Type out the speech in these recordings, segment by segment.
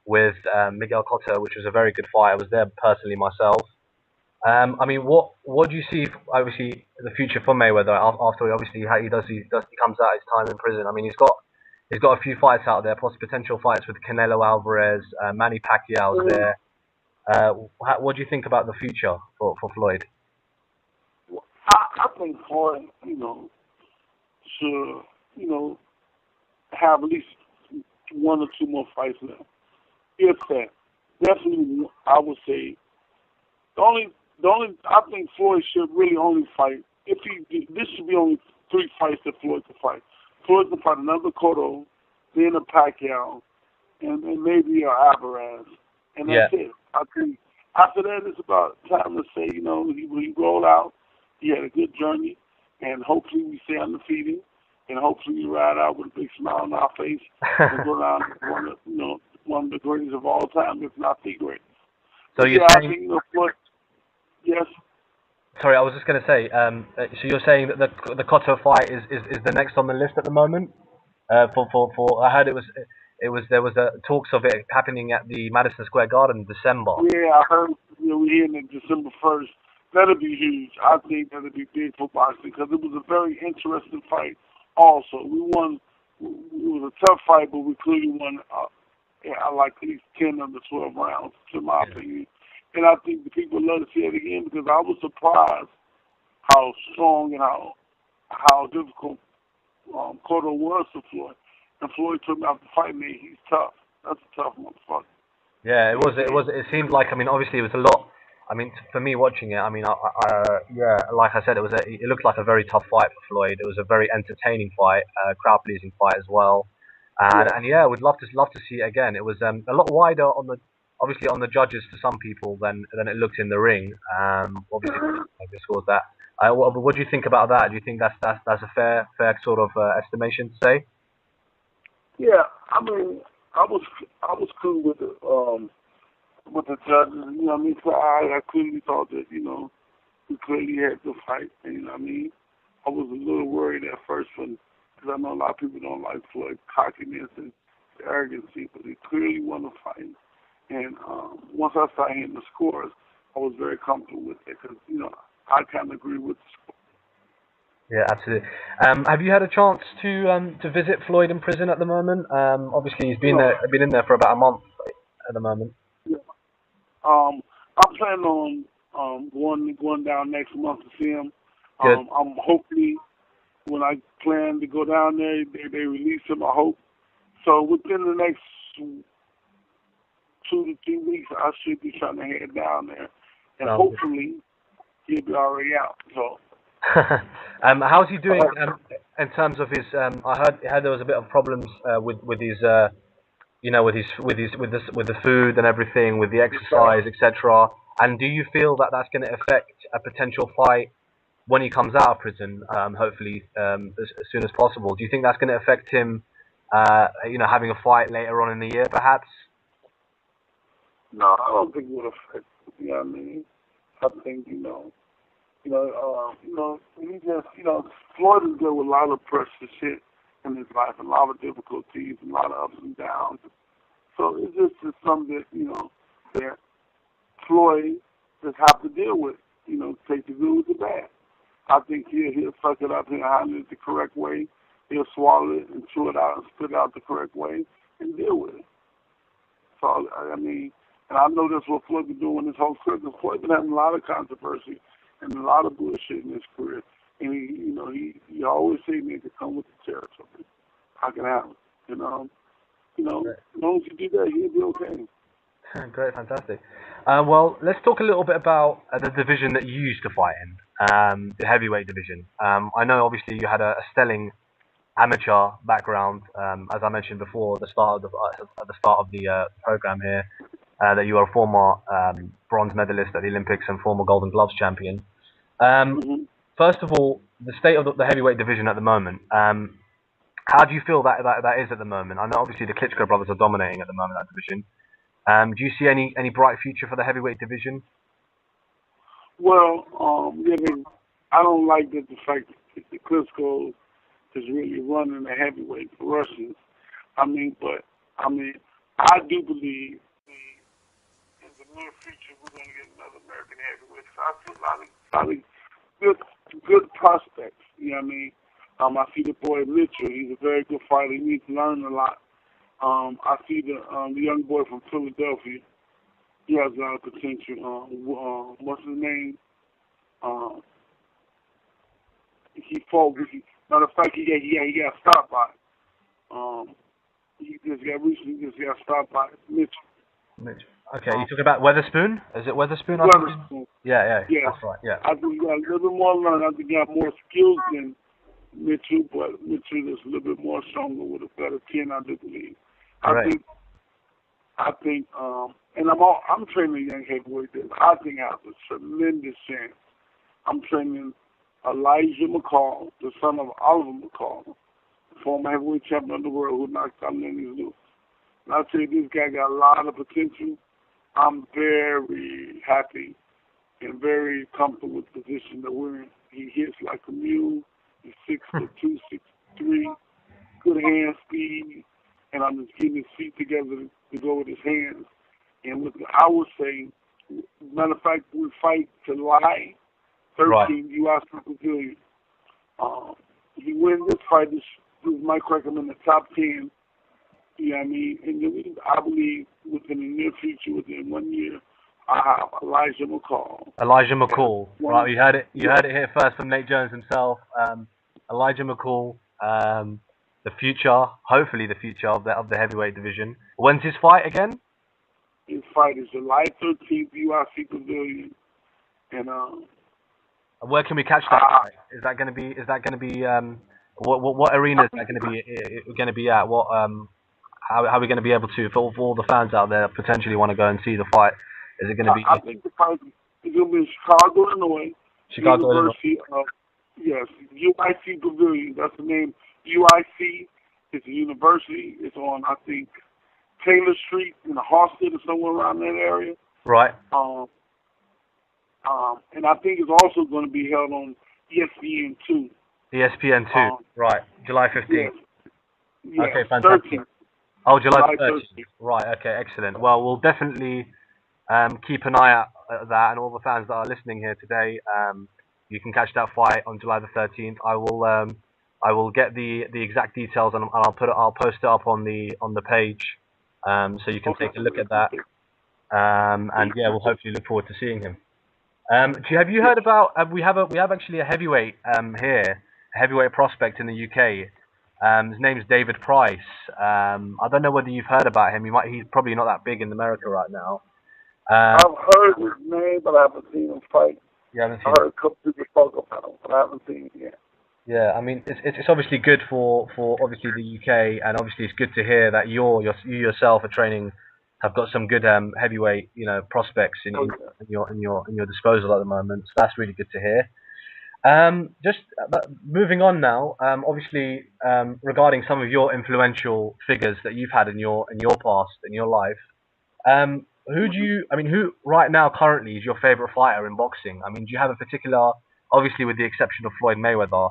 with Miguel Cotto, which was a very good fight. I was there personally myself. I mean, what do you see? Obviously, the future for Mayweather after he comes out his time in prison. I mean, he's got a few fights out there, plus potential fights with Canelo Alvarez, Manny Pacquiao's there. What do you think about the future for Floyd? I think Floyd, should, have at least one or two more fights now. If that, definitely, I would say I think Floyd should really only fight this should be only 3 fights that Floyd can fight. Floyd can fight another Cotto, then a Pacquiao, and maybe a Alvarez, and that's it. I think after that it's about time to say, he rolled out. He had a good journey, and hopefully we stay undefeated, and hopefully we ride out with a big smile on our face and go down one of the greatest of all time, if not the greatest. So you're saying? I think, Floyd, yes. Sorry, I was just going to say. So you're saying that the Cotto fight is the next on the list at the moment? For I heard there was talks of it happening at the Madison Square Garden in December. Yeah, I heard. We're hearing it December 1st. That'll be huge. I think that'll be big for boxing because it was a very interesting fight. Also, we won. It was a tough fight, but we clearly won. Like at least 10 of the 12 rounds, to my opinion. And I think the people love to see it again because I was surprised how strong and how difficult Cotto was to Floyd. And Floyd took him out the fight, man. He's tough. That's a tough motherfucker. Yeah, it was. It seemed like. I mean, obviously, it was a lot. I mean, for me watching it, I mean, like I said, it looked like a very tough fight for Floyd. It was a very entertaining fight, crowd pleasing fight as well. And yeah, we'd love to see it again. It was a lot wider obviously on the judges to some people than it looked in the ring. Obviously, the scores that. What do you think about that? Do you think that's a fair sort of estimation to say? Yeah, I mean, I was cool with the judges. You know what I mean? So I clearly thought that we clearly had the fight. And, you know what I mean? I was a little worried at first because I know a lot of people don't like Floyd's cockiness and arrogancy, but he clearly won the fight. And once I started hitting the scores, I was very comfortable with it because, I kind of agree with the score. Yeah, absolutely. Have you had a chance to visit Floyd in prison at the moment? Obviously, he's been in there for about a month at the moment. Yeah. I plan on going down next month to see him. I'm hopefully when I plan to go down there, they release him. I hope so. Within the next 2 to 3 weeks, I should be trying to head down there, and hopefully he'll be already out. So. How's he doing in terms of his? I heard there was a bit of problems with his, with the food and everything, with the exercise, etc. And do you feel that that's going to affect a potential fight when he comes out of prison? Hopefully, as soon as possible. Do you think that's going to affect him? Having a fight later on in the year, perhaps. No, I don't think it would affect. You know what I mean? I think he just, Floyd is dealt with a lot of pressure shit in his life, a lot of difficulties, a lot of ups and downs. So it's just something that Floyd just have to deal with. Take the good with the bad. I think he'll suck it up and handle it the correct way. He'll swallow it and chew it out and spit it out the correct way and deal with it. So I mean, and I know that's what Floyd been doing his whole career. Because Floyd been having a lot of controversy and a lot of bullshit in his career. And he always say, "Nigga, come with the territory. I can handle it." As long as you do that, he'll be okay. Great, fantastic. Well, let's talk a little bit about the division that you used to fight in, the heavyweight division. I know, obviously, you had a stelling amateur background, as I mentioned before at the start of the program here, that you are a former bronze medalist at the Olympics and former Golden Gloves champion. First of all, the state of the heavyweight division at the moment. How do you feel that is at the moment? I know, obviously, the Klitschko brothers are dominating at the moment that division. Do you see any bright future for the heavyweight division? Well, I don't like the fact that the Klitschko is really running the heavyweight for Russians. I I do believe in the near future we're going to get another American heavyweight. So I see a lot of good prospects. You know what I mean? I see the boy Mitchell. He's a very good fighter. He needs to learn a lot. I see the young boy from Philadelphia. He has a lot of potential. What's his name? He fought with. Matter of fact, he got stopped by. He just got stopped by Mitchell. Okay, you talking about Weatherspoon? Is it Weatherspoon? Weatherspoon. Yeah, that's right. Yeah. I think he got a little bit more learn. I think he got more skills than Mitchell, but Mitchell is a little bit more stronger with a better chin, I do believe. I think, and I'm training young heavyweight that I think has a tremendous chance. I'm training Elijah Mccall, the son of Oliver Mccall, former heavyweight champion of the world who knocked out Lennox Lewis. And I'll tell you, this guy got a lot of potential. I'm very happy and very comfortable with the position that we're in. He hits like a mule. He's 6'2", 6'3", good hand speed, and I'm just getting his feet together to go with his hands. And I would say, matter of fact, we fight July 13th, right. UFC Pavilion. He wins this fight. This might crack him in the top 10. You know what I mean? And I believe within the near future, within 1 year, I have Elijah Mccall. Elijah Mccall. Right, you heard it here first from Nate Jones himself. Elijah Mccall, the future, hopefully the future of the heavyweight division. When's his fight again? His fight is July 13th, UFC Pavilion, and where can we catch that fight? Is that going to be? What arena is that going to be at? What how are we going to be able to, for all the fans out there potentially want to go and see the fight? Is it going to be? I think the fight is going to be in Chicago, Illinois. University of, yes, UIC Pavilion. That's the name. UIC. It's a university. It's on, I think, Taylor Street in the Halsted or somewhere around that area. Right. And I think it's also going to be held on ESPN2. ESPN2. Right. July 15th. Yes. Okay, fantastic. 13th. Oh, July 13th. Right. Okay, excellent. Well, we'll definitely keep an eye out at that, and all the fans that are listening here today, you can catch that fight on July the 13th. I will get the exact details, and I'll post it up on the page, so you can take a look at that. And yeah, we'll hopefully look forward to seeing him. Have you heard about? We have actually a heavyweight here, a heavyweight prospect in the UK. His name's David Price. I don't know whether you've heard about him. He's probably not that big in America right now. I've heard his name, but I haven't seen him fight. You haven't seen I heard a couple people talk about him, but I haven't seen him yet. Yeah, I mean, it's obviously good for obviously the UK, and obviously it's good to hear that you yourself are training, have got some good heavyweight prospects in your disposal at the moment. So that's really good to hear. Just moving on now, obviously regarding some of your influential figures that you've had in your past, in your life, who right now currently is your favorite fighter in boxing? I mean, do you have a particular, obviously with the exception of Floyd Mayweather,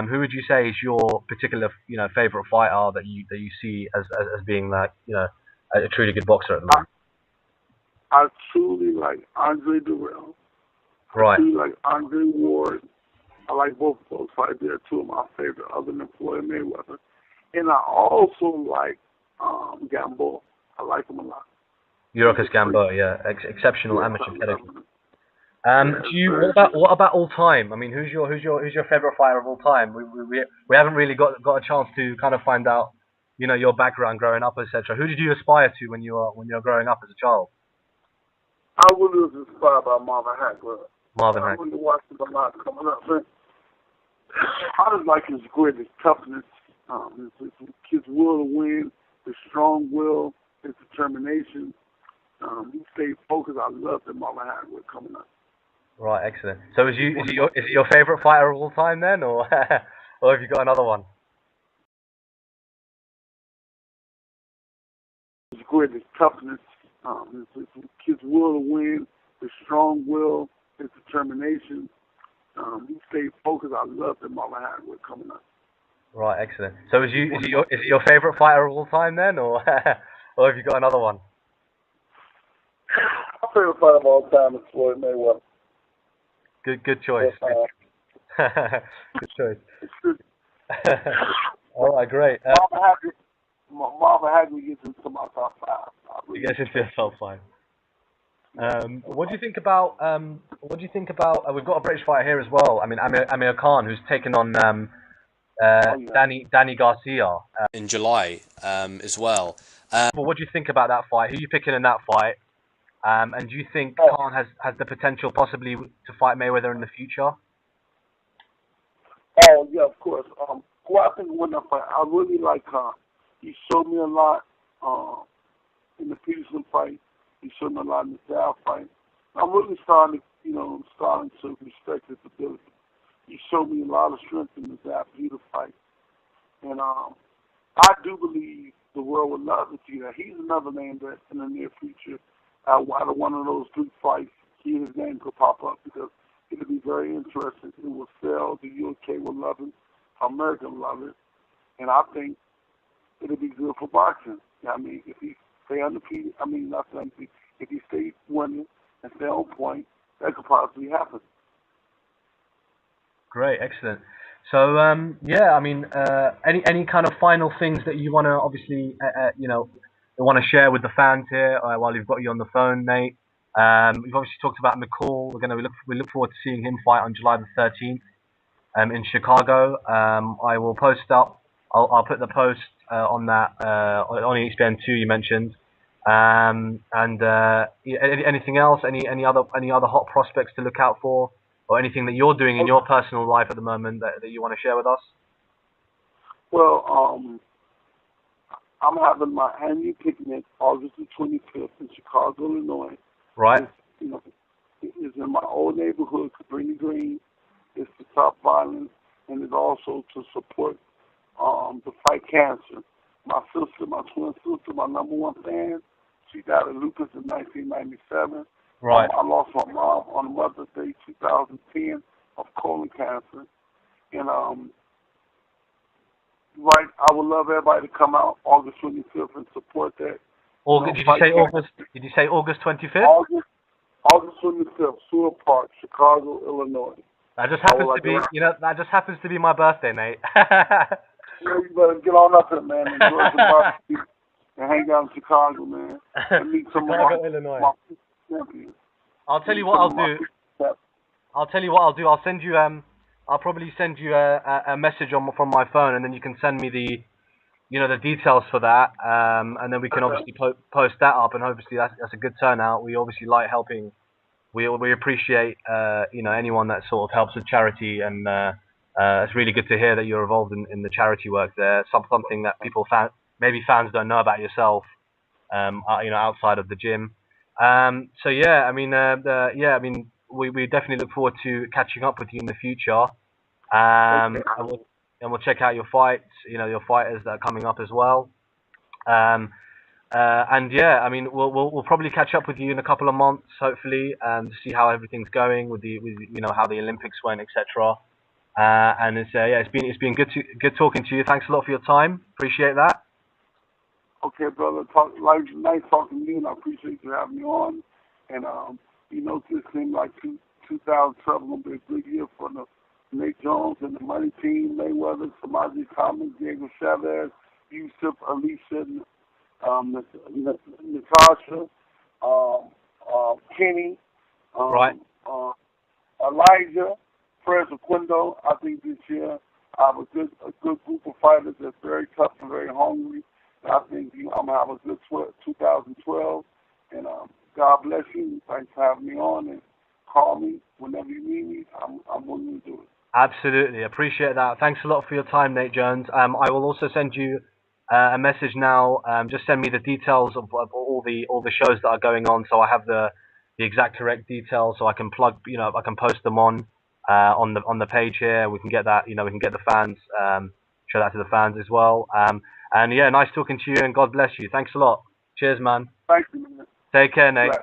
who would you say is your particular favorite fighter that you see as being like a truly good boxer at the moment? I truly like Andre Durrell. Right. I truly like Andre Ward. I like both of those fighters. They're two of my favorite, other than Floyd Mayweather. And I also like Gamboa. I like him a lot. Yuriorkis Gamboa, yeah, exceptional amateur pedigree. What about all time? I mean, who's your favorite fighter of all time? We haven't really got a chance to kind of find out, your background growing up, etc. Who did you aspire to when you were growing up as a child? I was inspired by Marvin Hagler. Hagler. I really watched him a lot coming up. But I just like his grit, his toughness, his will to win, his strong will, his determination. He stayed focused. I loved him, Marvin Hagler coming up. Right, excellent. So is it your favorite fighter of all time then, or or have you got another one? His grit, his toughness, his will to win, his strong will, his determination. He stayed focused. I loved him, Marvin Hagler coming up. Right, excellent. So is it your favorite fighter of all time then, or or have you got another one? My favorite fight of all time is Floyd Mayweather. Good choice. Good choice. All right, great. Marvin Hagler gets into my top five. He gets into your top five. What do you think about? We've got a British fighter here as well. I mean, Amir Khan, who's taken on Danny Garcia in July as well. Well, what do you think about that fight? Who are you picking in that fight? And do you think Khan has the potential possibly to fight Mayweather in the future? Oh yeah, of course. Who I think win that fight? I really like Khan. He showed me a lot in the Peterson fight. He showed me a lot in the Dow fight. I'm really starting to respect his ability. He showed me a lot of strength in the Dow Peter fight, and I do believe the world would love to see that. He's another name that in the near future, out of one of those three fights, his name could pop up because it'll be very interesting. It will sell. The UK will love it. America will love it, and I think it'll be good for boxing. I mean, if he stay undefeated, not undefeated, if he stays winning and stay on point, that could possibly happen. Great, excellent. So any kind of final things that you want to obviously want to share with the fans here while you've got you on the phone, Nate? We've obviously talked about Mccall. We look forward to seeing him fight on July the 13th in Chicago. I will post up. I'll put the post on that on ESPN2 you mentioned. Anything else? Any other hot prospects to look out for, or anything that you're doing in your personal life at the moment that you want to share with us? Well, I'm having my annual picnic August the 25th in Chicago, Illinois. Right. It's in my old neighborhood, Cabrini Green. It's to stop violence, and it's also to support to fight cancer. My sister, my twin sister, my number one fan, she died of lupus in 1997. Right. I lost my mom on Mother's Day 2010 of colon cancer. And I would love everybody to come out August 25th and support that. Did you say August 25th? August 25th, Sewell Park, Chicago, Illinois. That just happens to be my birthday, mate. You better get on up there, man. Enjoy some barbecue and hang out in Chicago, man. And meet some Chicago, Illinois. I'll tell you what I'll do. I'll send you. I'll probably send you a message from my phone, and then you can send me the details for that. And then we can obviously post that up, and obviously that's a good turnout. We obviously like helping. We appreciate anyone that sort of helps with charity, and it's really good to hear that you're involved in the charity work there. Something that maybe fans don't know about yourself, outside of the gym. We definitely look forward to catching up with you in the future. And we'll check out your fights, your fighters that are coming up as well. We'll probably catch up with you in a couple of months, hopefully, to see how everything's going with how the Olympics went, etc. And it's been good talking to you. Thanks a lot for your time. Appreciate that. Okay, brother. Nice talking to you, and I appreciate you having me on. And this seemed like 2012 will be a good year for the Nate Jones and the money team, Mayweather, Samaji Thomas, Diego Chavez, Yusuf, Alicia, Natasha, Kenny, Elijah, Perez Aquindo. I think this year I have a good group of fighters that's very tough and very hungry. And I think I'm gonna have a good 2012. And God bless you. Thanks for having me on, and call me whenever you need me. I'm willing to do it. Absolutely, appreciate that. Thanks a lot for your time, Nate Jones. I will also send you a message now. Just send me the details of all the shows that are going on, so I have the exact correct details, so I can I can post them on the page here. We can get that, we can get the fans, show that to the fans as well. Nice talking to you, and God bless you. Thanks a lot. Cheers, man. Thank you, man. Take care, Nate.